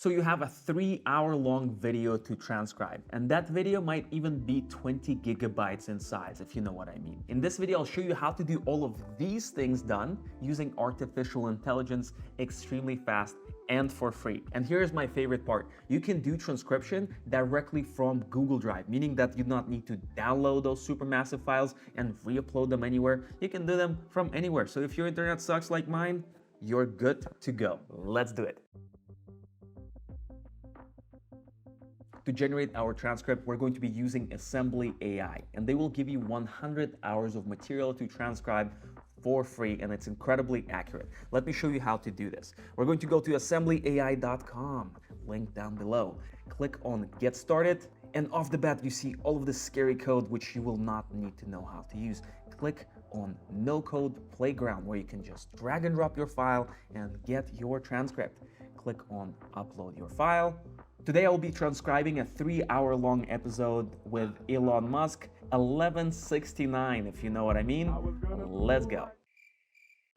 So you have a 3-hour long video to transcribe, and that video might even be 20 gigabytes in size, if you know what I mean. In this video, I'll show you how to do all of these things done using artificial intelligence extremely fast and for free. And here's my favorite part. You can do transcription directly from Google Drive, meaning that you do not need to download those supermassive files and re-upload them anywhere. You can do them from anywhere. So if your internet sucks like mine, you're good to go. Let's do it. To generate our transcript, we're going to be using Assembly AI, and they will give you 100 hours of material to transcribe for free, and it's incredibly accurate. Let me show you how to do this. We're going to go to assemblyai.com, link down below. Click on Get Started, and off the bat, you see all of this scary code which you will not need to know how to use. Click on No Code Playground, where you can just drag and drop your file and get your transcript. Click on Upload Your File. Today I will be transcribing a 3-hour long episode with Elon Musk, 1169, if you know what I mean. Let's go.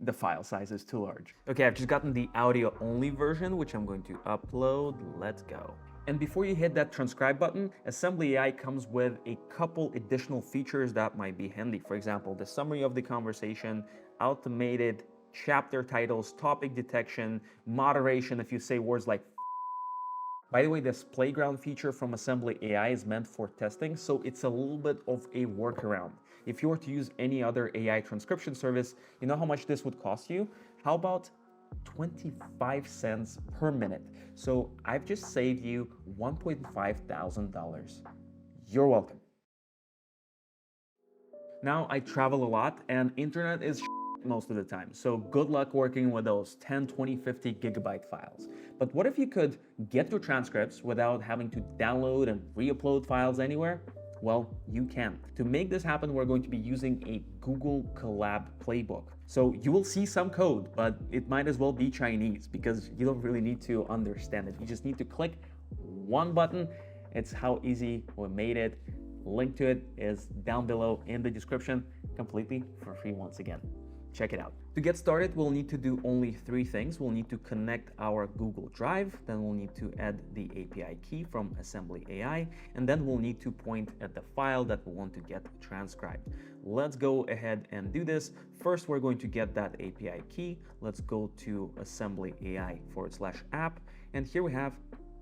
The file size is too large. Okay, I've just gotten the audio only version, which I'm going to upload. Let's go. And before you hit that transcribe button, Assembly AI comes with a couple additional features that might be handy. For example, the summary of the conversation, automated chapter titles, topic detection, moderation if you say words like. By the way, this playground feature from Assembly AI is meant for testing, so it's a little bit of a workaround. If you were to use any other AI transcription service, you know how much this would cost you? How about 25 cents per minute? So I've just saved you $1.5 thousand. You're welcome. Now I travel a lot and internet is most of the time. So good luck working with those 10, 20, 50 gigabyte files. But what if you could get your transcripts without having to download and re-upload files anywhere? Well, you can. To make this happen, we're going to be using a Google Colab playbook. So you will see some code, but it might as well be Chinese because you don't really need to understand it. You just need to click one button. It's how easy we made it. Link to it is down below in the description, completely for free once again. Check it out. To get started, we'll need to do only 3 things. We'll need to connect our Google Drive, then we'll need to add the API key from Assembly AI, and then we'll need to point at the file that we want to get transcribed. Let's go ahead and do this. First, we're going to get that API key. Let's go to Assembly AI/app, and here we have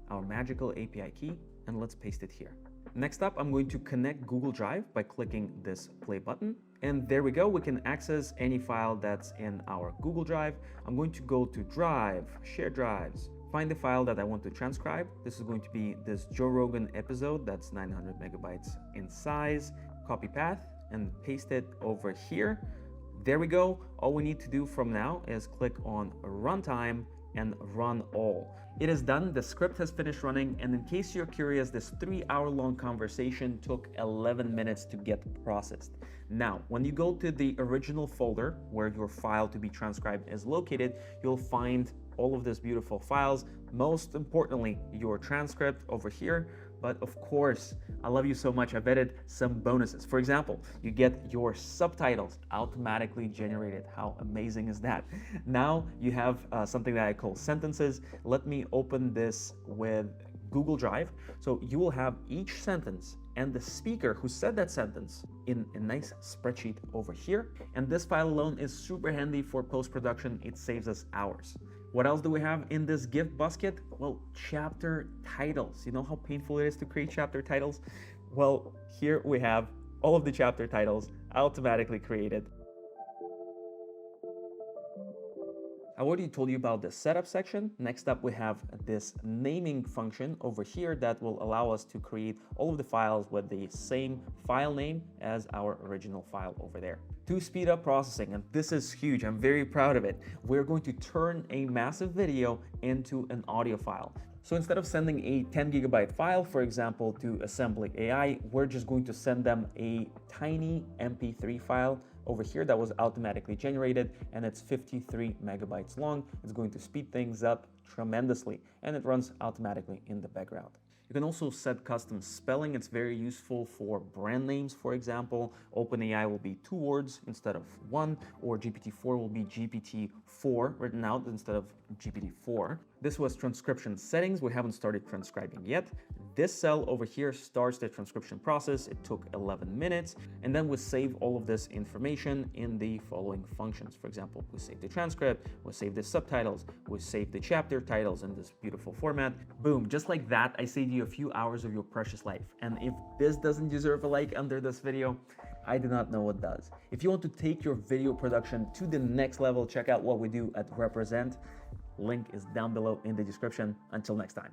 our magical API key, and let's paste it here. Next up, I'm going to connect Google Drive by clicking this play button. And there we go, we can access any file that's in our Google Drive. I'm going to go to Drive, Share Drives, find the file that I want to transcribe. This is going to be this Joe Rogan episode that's 900 megabytes in size. Copy path and paste it over here. There we go. All we need to do from now is click on Runtime and run all. It is done, the script has finished running, and in case you're curious, this 3-hour long conversation took 11 minutes to get processed. Now, when you go to the original folder where your file to be transcribed is located, you'll find all of these beautiful files, most importantly, your transcript over here. But of course, I love you so much, I've added some bonuses. For example, you get your subtitles automatically generated. How amazing is that? Now you have something that I call sentences. Let me open this with Google Drive. So you will have each sentence and the speaker who said that sentence in a nice spreadsheet over here. And this file alone is super handy for post-production. It saves us hours. What else do we have in this gift basket? Well, chapter titles. You know how painful it is to create chapter titles? Well, here we have all of the chapter titles automatically created. I already told you about the setup section. Next up, we have this naming function over here that will allow us to create all of the files with the same file name as our original file over there. To speed up processing, and this is huge, I'm very proud of it, we're going to turn a massive video into an audio file. So instead of sending a 10 gigabyte file, for example, to Assembly AI, we're just going to send them a tiny MP3 file over here that was automatically generated, and it's 53 megabytes long. It's going to speed things up tremendously, and it runs automatically in the background. You can also set custom spelling. It's very useful for brand names, for example. OpenAI will be 2 words instead of 1, or GPT-4 will be GPT-4 written out instead of GPT-4. This was transcription settings. We haven't started transcribing yet. This cell over here starts the transcription process. It took 11 minutes. And then we save all of this information in the following functions. For example, we save the transcript, we save the subtitles, we save the chapter titles in this beautiful format. Boom, just like that, I saved you a few hours of your precious life. And if this doesn't deserve a like under this video, I do not know what does. If you want to take your video production to the next level, check out what we do at Represent. Link is down below in the description. Until next time.